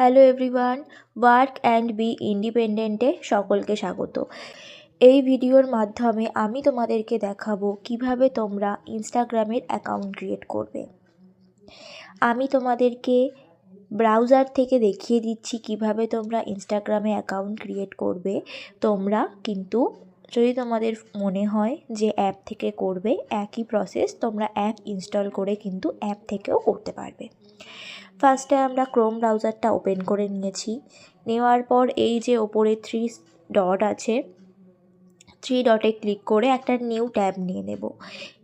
Hello everyone, work and be ইন্ডিপেন্ডেন্টে সকলকে স্বাগত। এই ভিডিওর মাধ্যমে আমি তোমাদেরকে দেখাবো কিভাবে তোমরা ইনস্টাগ্রামের অ্যাকাউন্ট ক্রিয়েট করবে। আমি তোমাদেরকে ব্রাউজার থেকে দেখিয়ে দিচ্ছি কিভাবে তোমরা ইনস্টাগ্রামে অ্যাকাউন্ট ক্রিয়েট করবে। তোমরা কিন্তু যদি তোমাদের মনে হয় যে অ্যাপ থেকে করবে, একই প্রসেস, তোমরা অ্যাপ ইনস্টল করে কিন্তু অ্যাপ থেকেও করতে পারবে। ফার্স্টে আমরা ক্রোম ব্রাউজারটা ওপেন করে নিয়েছি। নেওয়ার পর এই যে ওপরে 3 ডট আছে, 3 ডটে ক্লিক করে একটা নিউ ট্যাব নিয়ে নেব।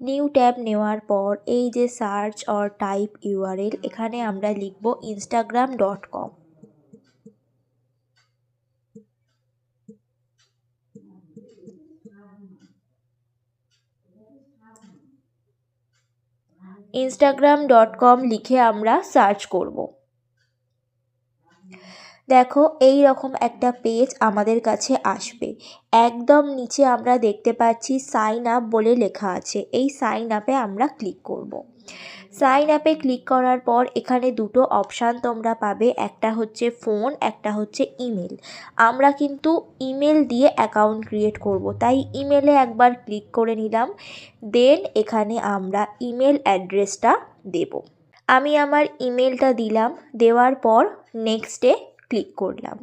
নিউ ট্যাব নেওয়ার পর এই যে সার্চ অর টাইপ ইউআরএল, এখানে আমরা লিখব instagram.com। instagram.com লিখে আমরা সার্চ করব। দেখো এই রকম একটা পেজ আমাদের কাছে আসবে। একদম নিচে আমরা দেখতে পাচ্ছি সাইন আপ বলে লেখা আছে। এই সাইন আপে আমরা ক্লিক করব। সাইন আপে ক্লিক করার পর এখানে দুটো অপশান তোমরা পাবে, একটা হচ্ছে ফোন, একটা হচ্ছে ইমেল। আমরা কিন্তু ইমেল দিয়ে অ্যাকাউন্ট ক্রিয়েট করব, তাই ইমেলে একবার ক্লিক করে নিলাম। দেন এখানে আমরা ইমেল অ্যাড্রেসটা দেব। আমি আমার ইমেলটা দিলাম, দেওয়ার পর নেক্সটে ক্লিক করলাম।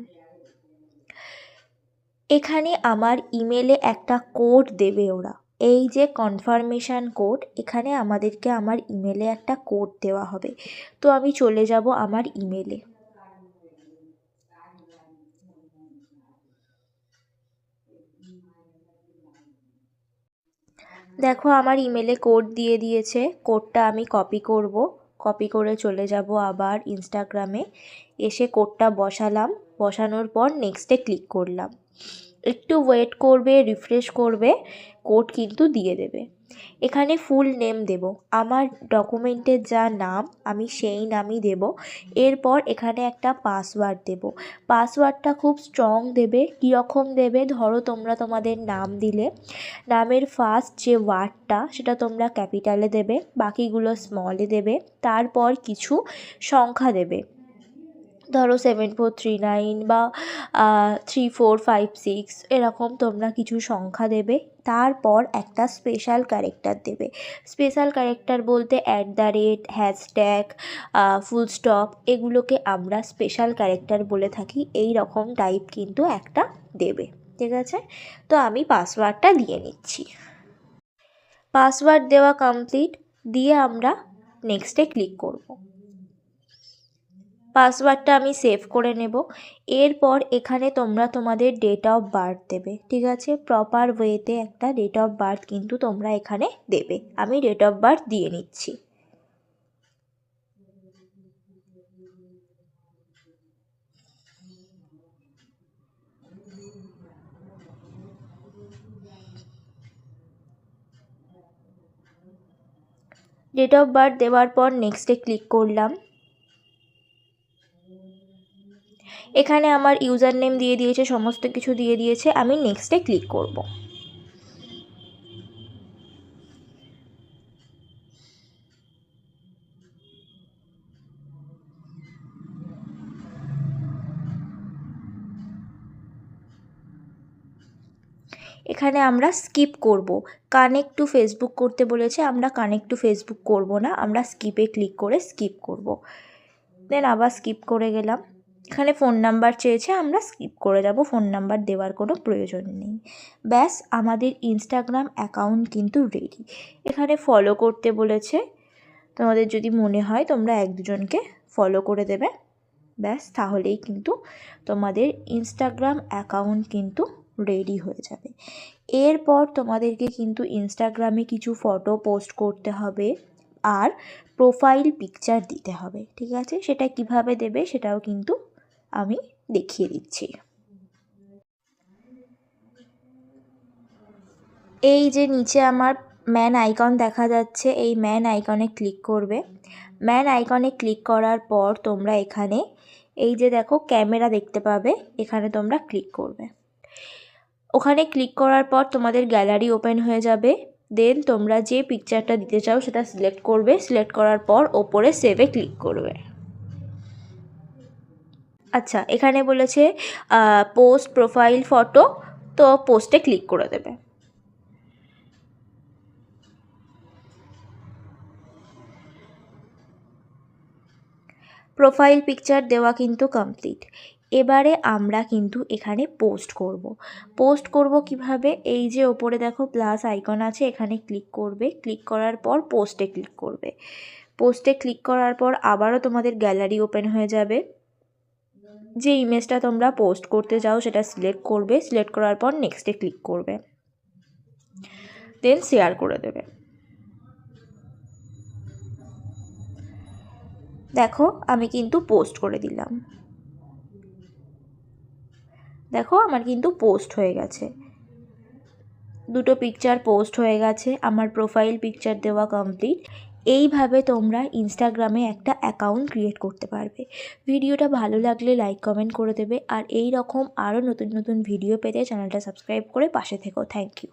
এখানে আমার ইমেলে একটা কোড দেবে ওরা, এই যে কনফার্মেশন কোড, এখানে আমাদেরকে আমার ইমেলে একটা কোড দেওয়া হবে। তো আমি চলে যাব আমার ইমেলে। দেখো আমার ইমেলে কোড দিয়ে দিয়েছে। কোডটা আমি কপি করব। কপি করে চলে যাব আবার ইনস্টাগ্রামে। এসে কোডটা বসালাম, বসানোর পর নেক্সটে ক্লিক করলাম। একটু ওয়েট করবে, রিফ্রেশ করবে, কোড কিন্তু দিয়ে দেবে। এখানে ফুল নেম দেব, আমার ডকুমেন্টের যা নাম আমি সেই নামই দেব। এরপর এখানে একটা পাসওয়ার্ড দেব। পাসওয়ার্ডটা খুব স্ট্রং দেবে। কীরকম দেবে, ধরো তোমরা তোমাদের নাম দিলে, নামের ফার্স্ট যে ওয়ার্ডটা সেটা তোমরা ক্যাপিটালে দেবে, বাকিগুলো স্মলে দেবে। তারপর কিছু সংখ্যা দেবে, ধরো 7439 বা 3456, এরকম তোমরা কিছু সংখ্যা দেবে। তারপর একটা স্পেশাল ক্যারেক্টার দেবে। স্পেশাল ক্যারেক্টার বলতে @ হ্যাশট্যাগ, ফুল স্টপ, এগুলোকে আমরা স্পেশাল ক্যারেক্টার বলে থাকি। এই রকম টাইপ কিন্তু একটা দেবে, ঠিক আছে? তো আমি পাসওয়ার্ডটা দিয়ে নিচ্ছি। পাসওয়ার্ড দেওয়া কমপ্লিট, দিয়ে আমরা নেক্সটে ক্লিক করব। পাসওয়ার্ডটা আমি সেভ করে নেব। এরপর এখানে তোমরা তোমাদের ডেট অফ বার্থ দেবে, ঠিক আছে? প্রপার ওয়েতে একটা ডেট অফ বার্থ কিন্তু তোমরা এখানে দেবে। আমি ডেট অফ বার্থ দিয়ে নিচ্ছি। ডেট অফ বার্থ দেওয়ার পর নেক্সটে ক্লিক করলাম। এখানে আমার ইউজার নেম দিয়ে দিয়েছে, সমস্ত কিছু দিয়ে দিয়েছে। আমি নেক্সটে ক্লিক করব। এখানে আমরা স্কিপ করব। কানেক্ট টু ফেসবুক করতে বলেছে, আমরা কানেক্ট টু ফেসবুক করব না, আমরা স্কিপে ক্লিক করে স্কিপ করব। দেন আবার স্কিপ করে গেলাম। এখানে ফোন নাম্বার চেয়েছে, আমরা স্কিপ করে যাব, ফোন নাম্বার দেওয়ার কোনো প্রয়োজন নেই। ব্যাস, আমাদের ইনস্টাগ্রাম অ্যাকাউন্ট কিন্তু রেডি। এখানে ফলো করতে বলেছে, তোমাদের যদি মনে হয় তোমরা 1-2জনকে ফলো করে দেবে। ব্যাস, তাহলেই কিন্তু তোমাদের ইনস্টাগ্রাম অ্যাকাউন্ট কিন্তু রেডি হয়ে যাবে। এরপর তোমাদেরকে কিন্তু ইনস্টাগ্রামে কিছু ফটো পোস্ট করতে হবে আর প্রোফাইল পিকচার দিতে হবে, ঠিক আছে? সেটা কিভাবে দেবে সেটাও কিন্তু আমি দেখিয়ে দিচ্ছি। এই যে নিচে আমার ম্যান আইকন দেখা যাচ্ছে, এই ম্যান আইকনে ক্লিক করবে। ম্যান আইকনে ক্লিক করার পর তোমরা এখানে এই যে দেখো ক্যামেরা দেখতে পাবে, এখানে তোমরা ক্লিক করবে। ওখানে ক্লিক করার পর তোমাদের গ্যালারি ওপেন হয়ে যাবে। দেন তোমরা যে পিকচারটা দিতে চাও সেটা সিলেক্ট করবে। সিলেক্ট করার পর ওপরে সেভে ক্লিক করবে। আচ্ছা, এখানে বলেছে পোস্ট প্রোফাইল ফটো, তো পোস্টে ক্লিক করে দেবে। প্রোফাইল পিকচার দেওয়া কিন্তু কমপ্লিট। এবারে আমরা কিন্তু এখানে পোস্ট করব কিভাবে? এই যে ওপরে দেখো প্লাস আইকন আছে, এখানে ক্লিক করবে। ক্লিক করার পর পোস্টে ক্লিক করবে। পোস্টে ক্লিক করার পর আবারও তোমাদের গ্যালারি ওপেন হয়ে যাবে। যে ইমেজটা তোমরা পোস্ট করতে চাও সেটা সিলেক্ট করবে। সিলেক্ট করার পর নেক্সটে ক্লিক করবে, দেন শেয়ার করে দেবে। দেখো আমি কিন্তু পোস্ট করে দিলাম। দেখো আমার কিন্তু পোস্ট হয়ে গেছে, দুটো পিকচার পোস্ট হয়ে গেছে, আমার প্রোফাইল পিকচার দেওয়া কমপ্লিট। এইভাবে তোমরা ইনস্টাগ্রামে একটা অ্যাকাউন্ট ক্রিয়েট করতে পারবে। ভিডিওটা ভালো লাগলে লাইক কমেন্ট করে দেবে, আর এই রকম আরও নতুন নতুন ভিডিও পেতে চ্যানেলটা সাবস্ক্রাইব করে পাশে থেকো। Thank you.